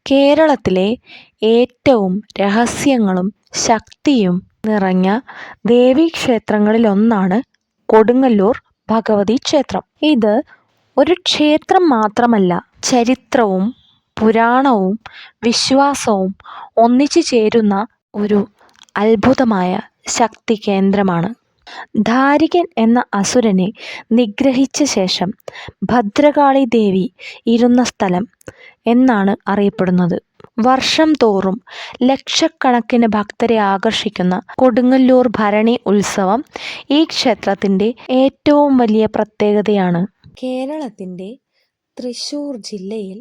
കേരളത്തിലെ ഏറ്റവും രഹസ്യങ്ങളും ശക്തിയും നിറഞ്ഞ ദേവീക്ഷേത്രങ്ങളിലൊന്നാണ് കൊടുങ്ങല്ലൂർ ഭഗവതി ക്ഷേത്രം. ഇത് ഒരു ക്ഷേത്രം മാത്രമല്ല, ചരിത്രവും പുരാണവും വിശ്വാസവും ഒന്നിച്ചു ചേരുന്ന ഒരു അത്ഭുതമായ ശക്തി കേന്ദ്രമാണ്. ദാരികൻ എന്ന അസുരനെ നിഗ്രഹിച്ച ശേഷം ഭദ്രകാളി ദേവി ഇരുന്ന സ്ഥലം എന്നാണ് അറിയപ്പെടുന്നത്. വർഷം തോറും ലക്ഷക്കണക്കിന് ഭക്തരെ ആകർഷിക്കുന്ന കൊടുങ്ങല്ലൂർ ഭരണി ഉത്സവം ഈ ക്ഷേത്രത്തിൻ്റെ ഏറ്റവും വലിയ പ്രത്യേകതയാണ്. കേരളത്തിൻ്റെ തൃശ്ശൂർ ജില്ലയിൽ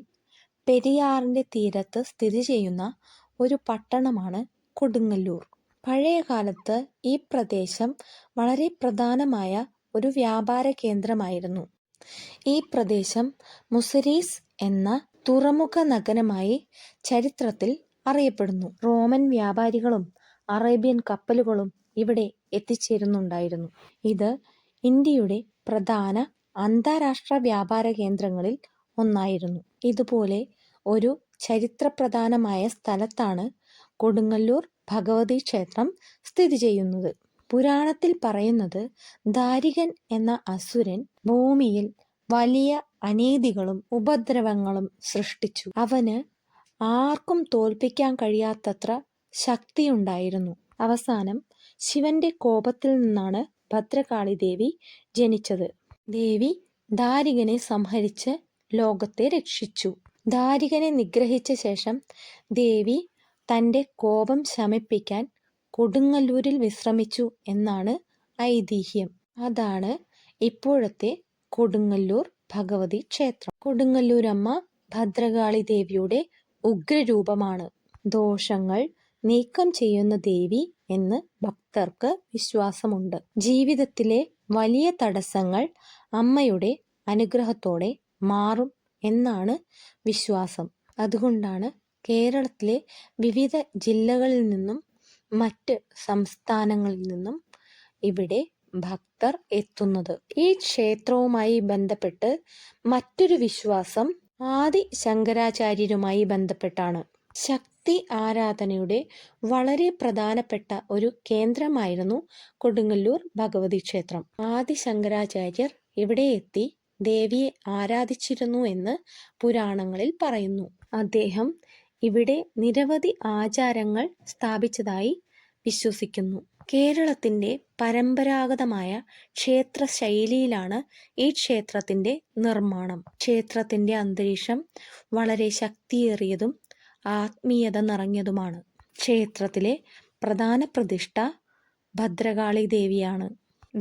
പെരിയാറിൻ്റെ തീരത്ത് സ്ഥിതി ചെയ്യുന്ന ഒരു പട്ടണമാണ് കൊടുങ്ങല്ലൂർ. പഴയകാലത്ത് ഈ പ്രദേശം വളരെ പ്രധാനമായ ഒരു വ്യാപാര കേന്ദ്രമായിരുന്നു. ഈ പ്രദേശം മുസിരീസ് എന്ന തുറമുഖ നഗരമായി ചരിത്രത്തിൽ അറിയപ്പെടുന്നു. റോമൻ വ്യാപാരികളും അറേബ്യൻ കപ്പലുകളും ഇവിടെ എത്തിച്ചേരുന്നുണ്ടായിരുന്നു. ഇത് ഇന്ത്യയുടെ പ്രധാന അന്താരാഷ്ട്ര വ്യാപാര കേന്ദ്രങ്ങളിൽ ഒന്നായിരുന്നു. ഇതുപോലെ ഒരു ചരിത്രപ്രധാനമായ സ്ഥലത്താണ് കൊടുങ്ങല്ലൂർ ഭഗവതി ക്ഷേത്രം സ്ഥിതി ചെയ്യുന്നത്. പുരാണത്തിൽ പറയുന്നത് ദാരികൻ എന്ന അസുരൻ ഭൂമിയിൽ വലിയ അനീതികളും ഉപദ്രവങ്ങളും സൃഷ്ടിച്ചു. അവന് ആർക്കും തോൽപ്പിക്കാൻ കഴിയാത്തത്ര ശക്തിയുണ്ടായിരുന്നു. അവസാനം ശിവന്റെ കോപത്തിൽ നിന്നാണ് ഭദ്രകാളി ദേവി ജനിച്ചത്. ദേവി ദാരികനെ സംഹരിച്ച് ലോകത്തെ രക്ഷിച്ചു. ദാരികനെ നിഗ്രഹിച്ച ശേഷം ദേവി തൻ്റെ കോപം ശമിപ്പിക്കാൻ കൊടുങ്ങല്ലൂരിൽ വിശ്രമിച്ചു എന്നാണ് ഐതിഹ്യം. അതാണ് ഇപ്പോഴത്തെ കൊടുങ്ങല്ലൂർ ഭഗവതി ക്ഷേത്രം. കൊടുങ്ങല്ലൂരമ്മ ഭദ്രകാളി ദേവിയുടെ ഉഗ്രരൂപമാണ്. ദോഷങ്ങൾ നീക്കം ചെയ്യുന്ന ദേവി എന്ന് ഭക്തർക്ക് വിശ്വാസമുണ്ട്. ജീവിതത്തിലെ വലിയ തടസ്സങ്ങൾ അമ്മയുടെ അനുഗ്രഹത്തോടെ മാറും എന്നാണ് വിശ്വാസം. അതുകൊണ്ടാണ് കേരളത്തിലെ വിവിധ ജില്ലകളിൽ നിന്നും മറ്റ് സംസ്ഥാനങ്ങളിൽ നിന്നും ഇവിടെ ഭക്തർ എത്തുന്നത്. ഈ ക്ഷേത്രവുമായി ബന്ധപ്പെട്ട് മറ്റൊരു വിശ്വാസം ആദി ശങ്കരാചാര്യരുമായി ബന്ധപ്പെട്ടാണ്. ശക്തി ആരാധനയുടെ വളരെ പ്രധാനപ്പെട്ട ഒരു കേന്ദ്രമായിരുന്നു കൊടുങ്ങല്ലൂർ ഭഗവതി ക്ഷേത്രം. ആദി ശങ്കരാചാര്യർ ഇവിടെ എത്തി ദേവിയെ ആരാധിച്ചിരുന്നു എന്ന് പുരാണങ്ങളിൽ പറയുന്നു. അദ്ദേഹം ഇവിടെ നിരവധി ആചാരങ്ങൾ സ്ഥാപിച്ചതായി വിശ്വസിക്കുന്നു. കേരളത്തിൻ്റെ പരമ്പരാഗതമായ ക്ഷേത്ര ശൈലിയിലാണ് ഈ ക്ഷേത്രത്തിൻ്റെ നിർമ്മാണം. ക്ഷേത്രത്തിൻ്റെ അന്തരീക്ഷം വളരെ ശക്തിയേറിയതും ആത്മീയത നിറഞ്ഞതുമാണ്. ക്ഷേത്രത്തിലെ പ്രധാന പ്രതിഷ്ഠ ഭദ്രകാളി ദേവിയാണ്.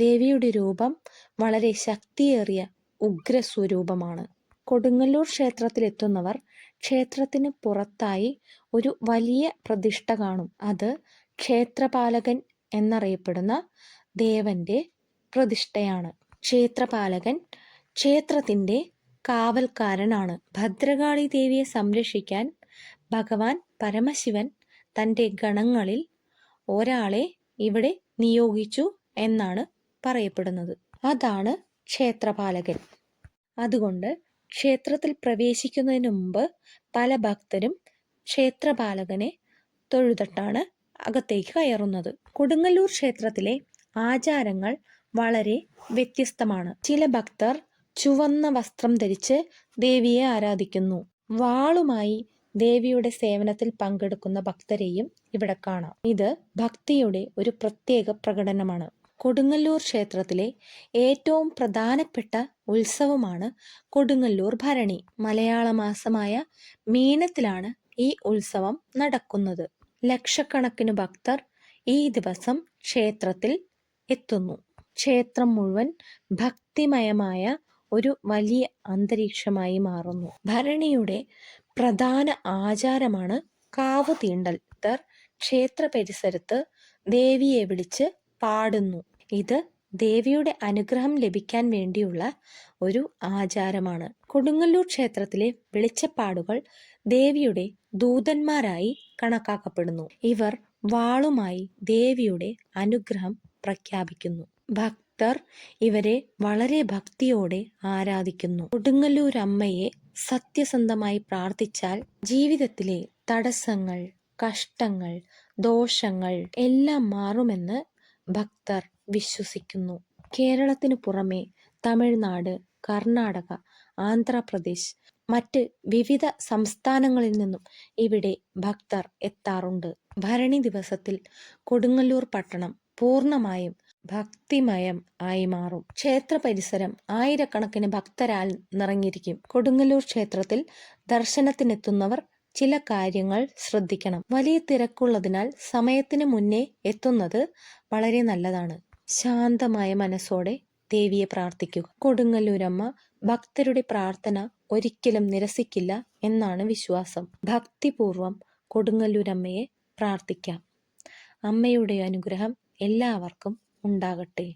ദേവിയുടെ രൂപം വളരെ ശക്തിയേറിയ ഉഗ്രസ്വരൂപമാണ്. കൊടുങ്ങല്ലൂർ ക്ഷേത്രത്തിലെത്തുന്നവർ ക്ഷേത്രത്തിന് പുറത്തായി ഒരു വലിയ പ്രതിഷ്ഠ കാണും. അത് ക്ഷേത്രപാലകൻ എന്നറിയപ്പെടുന്ന ദേവന്റെ പ്രതിഷ്ഠയാണ്. ക്ഷേത്രപാലകൻ ക്ഷേത്രത്തിൻ്റെ കാവൽക്കാരനാണ്. ഭദ്രകാളി ദേവിയെ സംരക്ഷിക്കാൻ ഭഗവാൻ പരമശിവൻ തൻ്റെ ഗണങ്ങളിൽ ഒരാളെ ഇവിടെ നിയോഗിച്ചു എന്നാണ് പറയപ്പെടുന്നത്. അതാണ് ക്ഷേത്രപാലകൻ. അതുകൊണ്ട് ക്ഷേത്രത്തിൽ പ്രവേശിക്കുന്നതിന് മുമ്പ് പല ഭക്തരും ക്ഷേത്രപാലകനെ തൊഴുതിട്ടാണ് അകത്തേക്ക് കയറുന്നത്. കൊടുങ്ങല്ലൂർ ക്ഷേത്രത്തിലെ ആചാരങ്ങൾ വളരെ വ്യത്യസ്തമാണ്. ചില ഭക്തർ ചുവന്ന വസ്ത്രം ധരിച്ച് ദേവിയെ ആരാധിക്കുന്നു. വാളുമായി ദേവിയുടെ സേവനത്തിൽ പങ്കെടുക്കുന്ന ഭക്തരെയും ഇവിടെ കാണാം. ഇത് ഭക്തിയുടെ ഒരു പ്രത്യേക പ്രകടനമാണ്. കൊടുങ്ങല്ലൂർ ക്ഷേത്രത്തിലെ ഏറ്റവും പ്രധാനപ്പെട്ട ഉത്സവമാണ് കൊടുങ്ങല്ലൂർ ഭരണി. മലയാള മാസമായ മീനത്തിലാണ് ഈ ഉത്സവം നടക്കുന്നത്. ലക്ഷക്കണക്കിന് ഭക്തർ ഈ ദിവസം ക്ഷേത്രത്തിൽ എത്തുന്നു. ക്ഷേത്രം മുഴുവൻ ഭക്തിമയമായ ഒരു വലിയ അന്തരീക്ഷമായി മാറുന്നു. ഭരണിയുടെ പ്രധാന ആചാരമാണ് കാവ് തീണ്ടൽ. ഭക്തർ ക്ഷേത്ര പരിസരത്ത് ദേവിയെ വിളിച്ച് പാടുന്നു. ഇത് ദേവിയുടെ അനുഗ്രഹം ലഭിക്കാൻ വേണ്ടിയുള്ള ഒരു ആചാരമാണ്. കൊടുങ്ങല്ലൂർ ക്ഷേത്രത്തിലെ വെളിച്ചപ്പാടുകൾ ദേവിയുടെ ദൂതന്മാരായി കണക്കാക്കപ്പെടുന്നു. ഇവർ വാളുമായി ദേവിയുടെ അനുഗ്രഹം പ്രഖ്യാപിക്കുന്നു. ഭക്തർ ഇവരെ വളരെ ഭക്തിയോടെ ആരാധിക്കുന്നു. കൊടുങ്ങല്ലൂർ അമ്മയെ സത്യസന്ധമായി പ്രാർത്ഥിച്ചാൽ ജീവിതത്തിലെ തടസ്സങ്ങൾ, കഷ്ടങ്ങൾ, ദോഷങ്ങൾ എല്ലാം മാറുമെന്ന് ഭക്തർ വിശ്വസിക്കുന്നു. കേരളത്തിനു പുറമെ തമിഴ്നാട്, കർണാടക, ആന്ധ്രാപ്രദേശ്, മറ്റ് വിവിധ സംസ്ഥാനങ്ങളിൽ നിന്നും ഇവിടെ ഭക്തർ എത്താറുണ്ട്. ഭരണി ദിവസത്തിൽ കൊടുങ്ങല്ലൂർ പട്ടണം പൂർണ്ണമായും ഭക്തിമയം ആയി മാറും. ക്ഷേത്ര പരിസരം ആയിരക്കണക്കിന് ഭക്തരാൽ നിറഞ്ഞിരിക്കും. കൊടുങ്ങല്ലൂർ ക്ഷേത്രത്തിൽ ദർശനത്തിനെത്തുന്നവർ ചില കാര്യങ്ങൾ ശ്രദ്ധിക്കണം. വലിയ തിരക്കുള്ളതിനാൽ സമയത്തിന് മുന്നേ എത്തുന്നത് വളരെ നല്ലതാണ്. ശാന്തമായ മനസ്സോടെ ദേവിയെ പ്രാർത്ഥിക്കുക. കൊടുങ്ങല്ലൂരമ്മ ഭക്തരുടെ പ്രാർത്ഥന ഒരിക്കലും നിരസിക്കില്ല എന്നാണ് വിശ്വാസം. ഭക്തിപൂർവം കൊടുങ്ങല്ലൂരമ്മയെ പ്രാർത്ഥിക്കാം. അമ്മയുടെ അനുഗ്രഹം എല്ലാവർക്കും ഉണ്ടാകട്ടെ.